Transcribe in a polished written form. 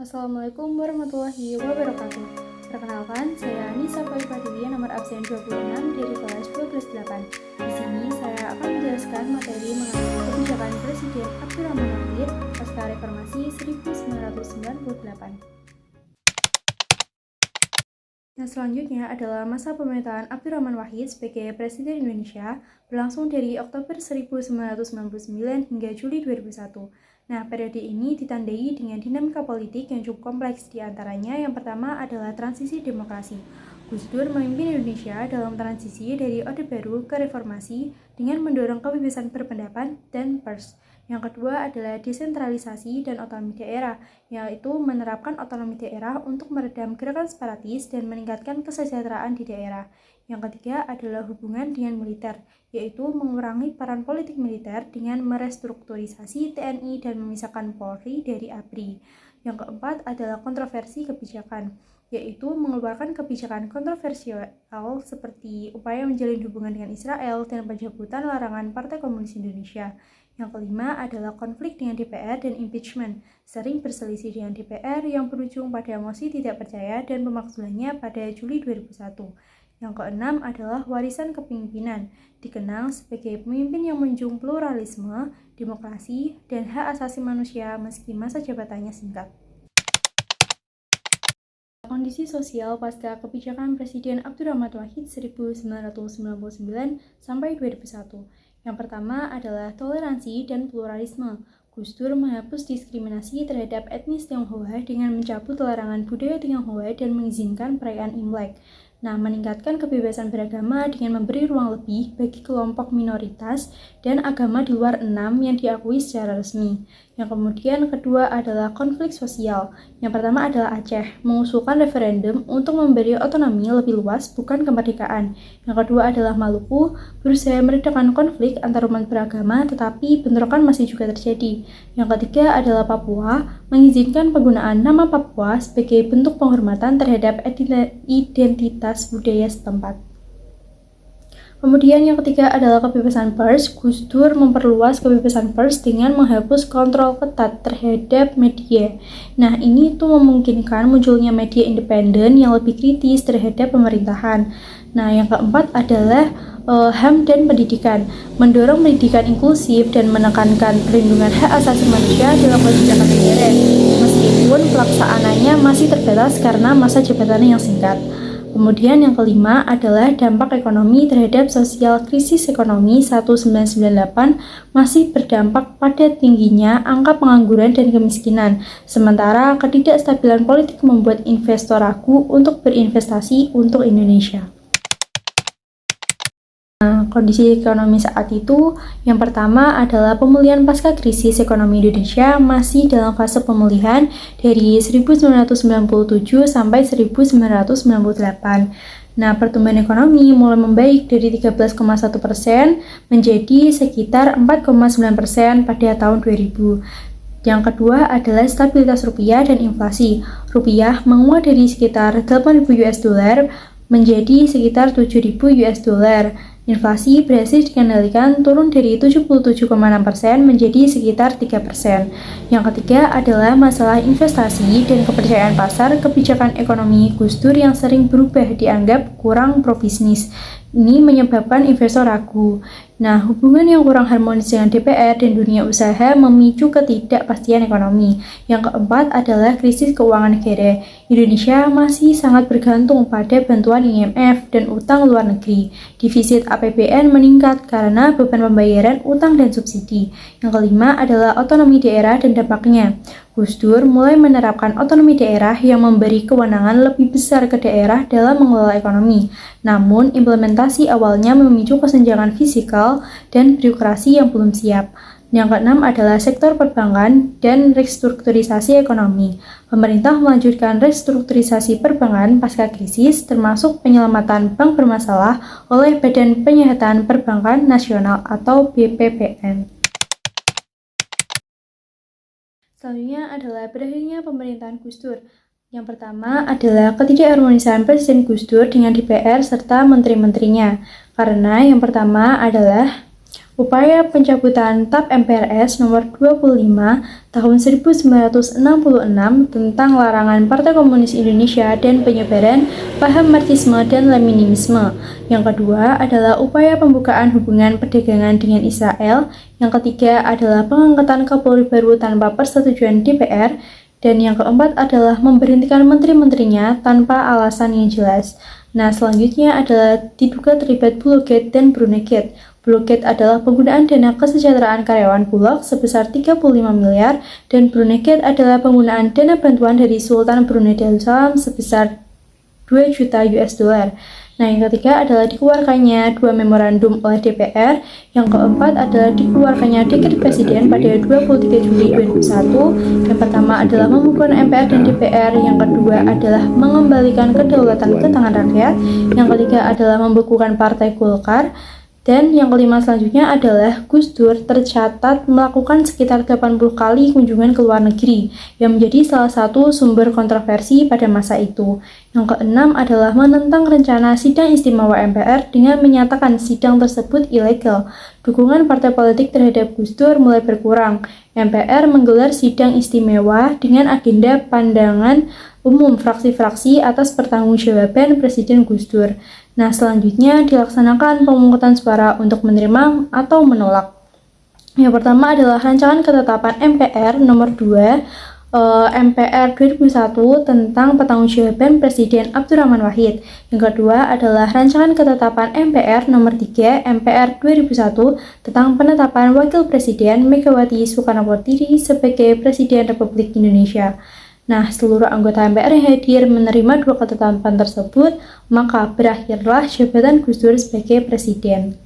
Assalamualaikum warahmatullahi wabarakatuh. Perkenalkan, saya Anissa Poipadiwi, nomor absen 26 dari kelas 12-8. Di sini saya akan menjelaskan materi mengenai kebijakan Presiden Abdurrahman Wahid pasca Reformasi 1998. Yang selanjutnya adalah masa pemerintahan Abdurrahman Wahid sebagai Presiden Indonesia berlangsung dari Oktober 1999 hingga Juli 2001. Nah, periode ini ditandai dengan dinamika politik yang cukup kompleks. Di antaranya yang pertama adalah transisi demokrasi. Gus Dur memimpin Indonesia dalam transisi dari Orde Baru ke Reformasi dengan mendorong kebebasan berpendapat dan pers. Yang kedua adalah desentralisasi dan otonomi daerah, yaitu menerapkan otonomi daerah untuk meredam gerakan separatis dan meningkatkan kesejahteraan di daerah. Yang ketiga adalah hubungan dengan militer, yaitu mengurangi peran politik militer dengan merestrukturisasi TNI dan memisahkan Polri dari ABRI. Yang keempat adalah kontroversi kebijakan, yaitu mengeluarkan kebijakan kontroversial seperti upaya menjalin hubungan dengan Israel dan pencabutan larangan Partai Komunis Indonesia. Yang kelima adalah konflik dengan DPR dan impeachment, sering berselisih dengan DPR yang berujung pada mosi tidak percaya dan pemakzulannya pada Juli 2001. Yang keenam adalah warisan kepemimpinan, dikenal sebagai pemimpin yang menjunjung pluralisme, demokrasi, dan hak asasi manusia meski masa jabatannya singkat. Kondisi sosial pasca kebijakan Presiden Abdurrahman Wahid 1999 sampai 2001. Yang pertama adalah toleransi dan pluralisme. Gus Dur menghapus diskriminasi terhadap etnis Tionghoa dengan mencabut larangan budaya Tionghoa dan mengizinkan perayaan Imlek. Nah, meningkatkan kebebasan beragama dengan memberi ruang lebih bagi kelompok minoritas dan agama di luar 6 yang diakui secara resmi. Yang kemudian kedua adalah konflik sosial. Yang pertama adalah Aceh, mengusulkan referendum untuk memberi otonomi lebih luas, bukan kemerdekaan. Yang kedua adalah Maluku, berusaha meredakan konflik antar umat beragama, tetapi bentrokan masih juga terjadi. Yang ketiga adalah Papua, mengizinkan penggunaan nama Papua sebagai bentuk penghormatan terhadap identitas budaya setempat. Kemudian yang ketiga adalah kebebasan pers. Gus Dur memperluas kebebasan pers dengan menghapus kontrol ketat terhadap media. Nah, ini tuh memungkinkan munculnya media independen yang lebih kritis terhadap pemerintahan. Nah, yang keempat adalah HAM dan pendidikan, mendorong pendidikan inklusif dan menekankan perlindungan hak asasi manusia dalam kebijakan negara, meskipun pelaksanaannya masih terbatas karena masa jabatannya yang singkat. Kemudian yang kelima adalah dampak ekonomi terhadap sosial. Krisis ekonomi 1998 masih berdampak pada tingginya angka pengangguran dan kemiskinan, sementara ketidakstabilan politik membuat investor ragu untuk berinvestasi untuk Indonesia. Kondisi ekonomi saat itu, yang pertama adalah pemulihan pasca krisis ekonomi Indonesia masih dalam fase pemulihan dari 1997 sampai 1998. Nah, pertumbuhan ekonomi mulai membaik dari 13,1% menjadi sekitar 4,9% pada tahun 2000. Yang kedua adalah stabilitas rupiah dan inflasi. Rupiah menguat dari sekitar 8.000 US dollar menjadi sekitar 7.000 US dollar. Inflasi berhasil dikendalikan turun dari 77,6% menjadi sekitar 3%. Yang ketiga adalah masalah investasi dan kepercayaan pasar. Kebijakan ekonomi Gus Dur yang sering berubah dianggap kurang pro-bisnis. Ini menyebabkan investor ragu. Nah, hubungan yang kurang harmonis dengan DPR dan dunia usaha memicu ketidakpastian ekonomi. Yang keempat adalah krisis keuangan negara. Indonesia masih sangat bergantung pada bantuan IMF dan utang luar negeri. Defisit APBN meningkat karena beban pembayaran utang dan subsidi. Yang kelima adalah otonomi daerah dan dampaknya. Gus Dur mulai menerapkan otonomi daerah yang memberi kewenangan lebih besar ke daerah dalam mengelola ekonomi. Namun, implementasi awalnya memicu kesenjangan fisikal dan birokrasi yang belum siap. Yang keenam adalah sektor perbankan dan restrukturisasi ekonomi. Pemerintah melanjutkan restrukturisasi perbankan pasca krisis, termasuk penyelamatan bank bermasalah oleh Badan Penyihatan Perbankan Nasional atau BPPN. Selanjutnya adalah berakhirnya pemerintahan Gus Dur. Yang pertama adalah ketidakharmonisan Presiden Gus Dur dengan DPR serta menteri-menterinya. Karena yang pertama adalah Upaya pencabutan TAP MPRS nomor 25 tahun 1966 tentang larangan Partai Komunis Indonesia dan penyebaran paham Marxisme dan Leninisme. Yang kedua adalah upaya pembukaan hubungan perdagangan dengan Israel. Yang ketiga adalah pengangkatan Kapolri baru tanpa persetujuan DPR. Dan yang keempat adalah memberhentikan menteri-menterinya tanpa alasan yang jelas. Nah, selanjutnya adalah diduga terlibat Bulog dan Brunegate. Bulog adalah penggunaan dana kesejahteraan karyawan Bulog sebesar 35 miliar dan Brunegate adalah penggunaan dana bantuan dari Sultan Brunei Darussalam sebesar 2 juta US dollar. Nah, yang ketiga adalah dikeluarkannya 2 memorandum oleh DPR. Yang keempat adalah dikeluarkannya dekret presiden pada 23 Juli 2001. Yang pertama adalah membubarkan MPR dan DPR. Yang kedua adalah mengembalikan kedaulatan ke tangan rakyat. Yang ketiga adalah membekukan Partai Golkar. Dan yang kelima selanjutnya adalah Gus Dur tercatat melakukan sekitar 80 kali kunjungan ke luar negeri yang menjadi salah satu sumber kontroversi pada masa itu. Yang keenam adalah menentang rencana sidang istimewa MPR dengan menyatakan sidang tersebut ilegal. Dukungan partai politik terhadap Gus Dur mulai berkurang. MPR menggelar sidang istimewa dengan agenda pandangan umum fraksi-fraksi atas pertanggungjawaban Presiden Gus Dur. Nah, selanjutnya dilaksanakan pemungutan suara untuk menerima atau menolak. Yang pertama adalah rancangan ketetapan MPR nomor 2 MPR 2001 tentang pertanggungjawaban Presiden Abdurrahman Wahid. Yang kedua adalah rancangan ketetapan MPR nomor 3 MPR 2001 tentang penetapan Wakil Presiden Megawati Soekarnoputri sebagai Presiden Republik Indonesia. Nah, seluruh anggota MPR yang hadir menerima 2 ketetapan tersebut, maka berakhirlah jabatan Gus Dur sebagai presiden.